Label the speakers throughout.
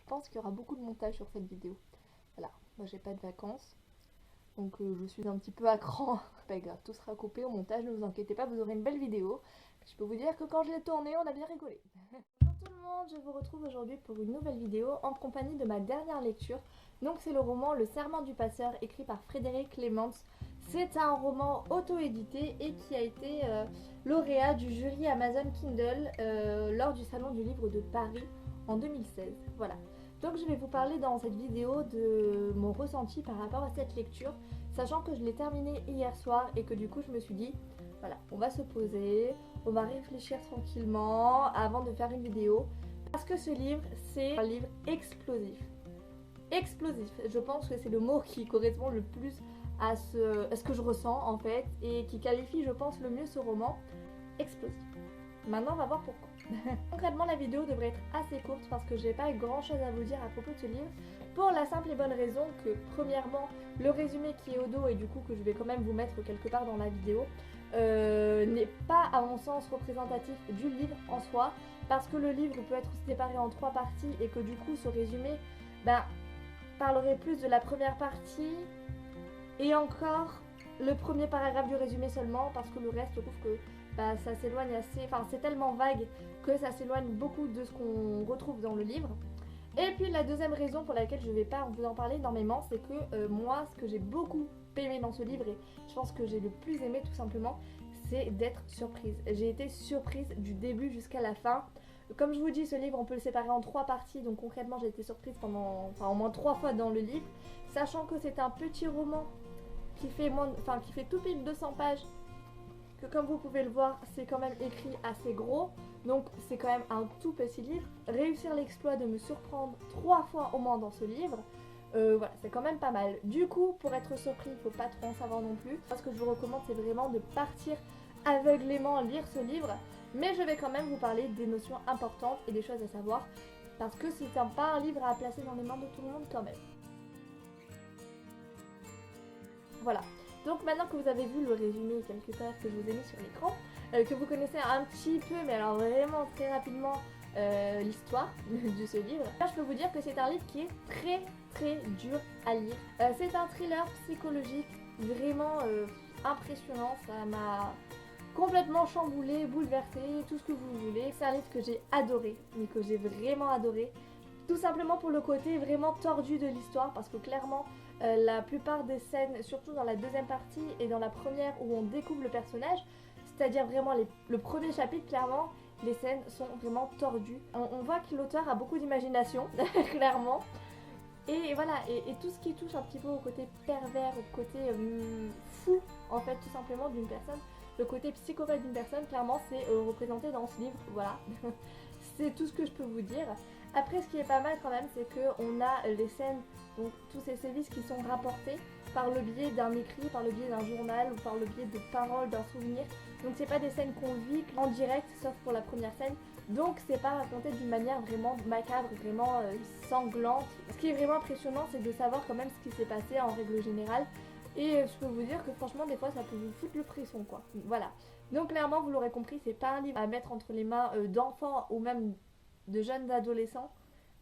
Speaker 1: pense qu'il y aura beaucoup de montage sur cette vidéo. Voilà, moi j'ai pas de vacances, donc je suis un petit peu à cran. Pas grave, tout sera coupé au montage, ne vous inquiétez pas, vous aurez une belle vidéo. Je peux vous dire que quand je l'ai tournée, on a bien rigolé. Bonjour tout le monde, je vous retrouve aujourd'hui pour une nouvelle vidéo en compagnie de ma dernière lecture. Donc c'est le roman Le Serment du Passeur écrit par Frédéric Clements. C'est un roman auto-édité et qui a été lauréat du jury Amazon Kindle lors du Salon du Livre de Paris en 2016. Voilà. Donc je vais vous parler dans cette vidéo de mon ressenti par rapport à cette lecture, sachant que je l'ai terminée hier soir et que du coup je me suis dit, voilà, on va se poser, on va réfléchir tranquillement avant de faire une vidéo, parce que ce livre, c'est un livre explosif. Explosif, je pense que c'est le mot qui correspond le plus à ce que je ressens en fait, et qui qualifie, je pense, le mieux ce roman, explosif. Maintenant, on va voir pourquoi. Concrètement, la vidéo devrait être assez courte parce que j'ai pas grand chose à vous dire à propos de ce livre, pour la simple et bonne raison que, premièrement, le résumé qui est au dos et du coup que je vais quand même vous mettre quelque part dans la vidéo, n'est pas à mon sens représentatif du livre en soi, parce que le livre peut être séparé en 3 parties et que du coup ce résumé parlerait plus de la première partie et encore le premier paragraphe du résumé seulement, parce que le reste je trouve que ça s'éloigne assez, enfin c'est tellement vague que ça s'éloigne beaucoup de ce qu'on retrouve dans le livre. Et puis la deuxième raison pour laquelle je ne vais pas vous en parler énormément, c'est que moi, ce que j'ai beaucoup aimé dans ce livre, et je pense que j'ai le plus aimé tout simplement, c'est d'être surprise. J'ai été surprise du début jusqu'à la fin. Comme je vous dis, ce livre, on peut le séparer en 3 parties, donc concrètement, j'ai été surprise pendant, au moins 3 fois dans le livre, sachant que c'est un petit roman qui fait tout pile 200 pages, que comme vous pouvez le voir, c'est quand même écrit assez gros, donc c'est quand même un tout petit livre. Réussir l'exploit de me surprendre 3 fois au moins dans ce livre, voilà, c'est quand même pas mal. Du coup, pour être surpris, il faut pas trop en savoir non plus. Ce que je vous recommande, c'est vraiment de partir aveuglément lire ce livre, mais je vais quand même vous parler des notions importantes et des choses à savoir, parce que c'est pas un livre à placer dans les mains de tout le monde quand même. Voilà. Donc maintenant que vous avez vu le résumé quelque part que je vous ai mis sur l'écran, que vous connaissez un petit peu, mais alors vraiment très rapidement, l'histoire de ce livre, là, je peux vous dire que c'est un livre qui est très très dur à lire. C'est un thriller psychologique vraiment impressionnant, ça m'a complètement chamboulé, bouleversé, tout ce que vous voulez. C'est un livre que j'ai adoré, mais que j'ai vraiment adoré. Tout simplement pour le côté vraiment tordu de l'histoire, parce que clairement la plupart des scènes, surtout dans la deuxième partie et dans la première où on découvre le personnage, c'est-à-dire vraiment le premier chapitre, clairement, les scènes sont vraiment tordues. On voit que l'auteur a beaucoup d'imagination, clairement. Et voilà, et tout ce qui touche un petit peu au côté pervers, au côté fou, en fait, tout simplement d'une personne, le côté psychopathe d'une personne, clairement, c'est représenté dans ce livre, voilà. C'est tout ce que je peux vous dire. Après, ce qui est pas mal quand même, c'est qu'on a les scènes, donc tous ces sévices qui sont rapportés par le biais d'un écrit, par le biais d'un journal ou par le biais de paroles, d'un souvenir. Donc c'est pas des scènes qu'on vit en direct, sauf pour la première scène. Donc c'est pas raconté d'une manière vraiment macabre, vraiment sanglante. Ce qui est vraiment impressionnant, c'est de savoir quand même ce qui s'est passé en règle générale. Et je peux vous dire que franchement, des fois, ça peut vous foutre le frisson, quoi. Voilà. Donc clairement, vous l'aurez compris, c'est pas un livre à mettre entre les mains d'enfants ou même de jeunes adolescents.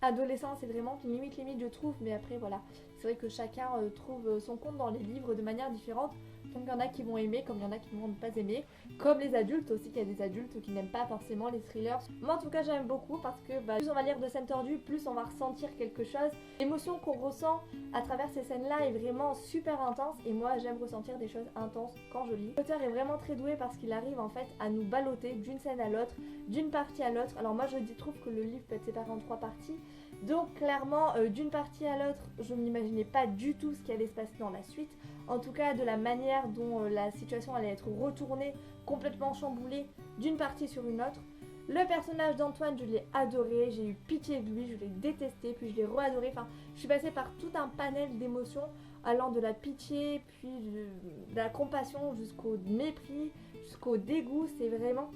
Speaker 1: Adolescents, c'est vraiment limite, je trouve, mais après, voilà. C'est vrai que chacun trouve son compte dans les livres de manière différente. Donc il y en a qui vont aimer, comme il y en a qui ne vont pas aimer. Comme les adultes aussi, il y a des adultes qui n'aiment pas forcément les thrillers. Moi en tout cas j'aime beaucoup parce que plus on va lire de scènes tordues, plus on va ressentir quelque chose. L'émotion qu'on ressent à travers ces scènes-là est vraiment super intense et moi j'aime ressentir des choses intenses quand je lis. L'auteur est vraiment très doué parce qu'il arrive en fait à nous balloter d'une scène à l'autre, d'une partie à l'autre. Alors moi je trouve que le livre peut être séparé en 3 parties. Donc clairement, d'une partie à l'autre, je n'imaginais pas du tout ce qui allait se passer dans la suite. En tout cas, de la manière dont la situation allait être retournée, complètement chamboulée d'une partie sur une autre. Le personnage d'Antoine, je l'ai adoré, j'ai eu pitié de lui, je l'ai détesté, puis je l'ai re-adoré. Enfin, je suis passée par tout un panel d'émotions, allant de la pitié, puis de la compassion, jusqu'au mépris, jusqu'au dégoût. C'est vraiment...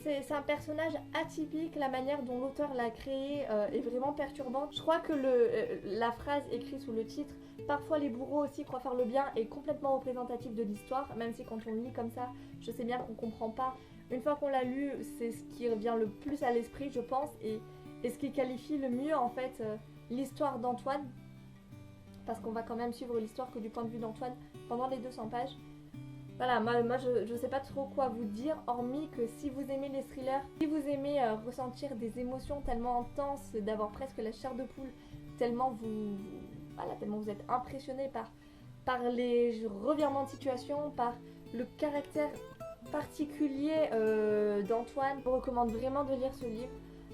Speaker 1: C'est un personnage atypique, la manière dont l'auteur l'a créé est vraiment perturbante. Je crois que la phrase écrite sous le titre « Parfois les bourreaux aussi croient faire le bien » est complètement représentative de l'histoire, même si quand on lit comme ça, je sais bien qu'on comprend pas. Une fois qu'on l'a lu, c'est ce qui revient le plus à l'esprit, je pense, et et ce qui qualifie le mieux en fait l'histoire d'Antoine, parce qu'on va quand même suivre l'histoire que du point de vue d'Antoine pendant les 200 pages. Voilà, moi je sais pas trop quoi vous dire, hormis que si vous aimez les thrillers, si vous aimez ressentir des émotions tellement intenses, d'avoir presque la chair de poule, tellement tellement vous êtes impressionné par les revirements de situation, par le caractère particulier d'Antoine, je vous recommande vraiment de lire ce livre.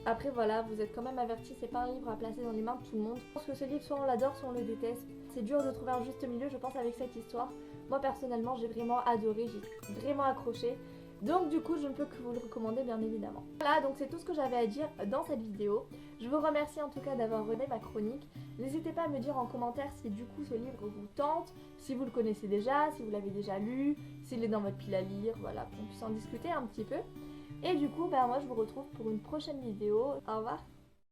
Speaker 1: Après voilà, vous êtes quand même avertis, c'est pas un livre à placer dans les mains de tout le monde. Je pense que ce livre, soit on l'adore, soit on le déteste. C'est dur de trouver un juste milieu, je pense, avec cette histoire. Moi personnellement, j'ai vraiment adoré, j'ai vraiment accroché. Donc du coup, je ne peux que vous le recommander, bien évidemment. Voilà, donc c'est tout ce que j'avais à dire dans cette vidéo. Je vous remercie en tout cas d'avoir regardé ma chronique. N'hésitez pas à me dire en commentaire si du coup ce livre vous tente, si vous le connaissez déjà, si vous l'avez déjà lu, s'il est dans votre pile à lire, voilà, qu'on puisse en discuter un petit peu. Et du coup, moi je vous retrouve pour une prochaine vidéo. Au revoir.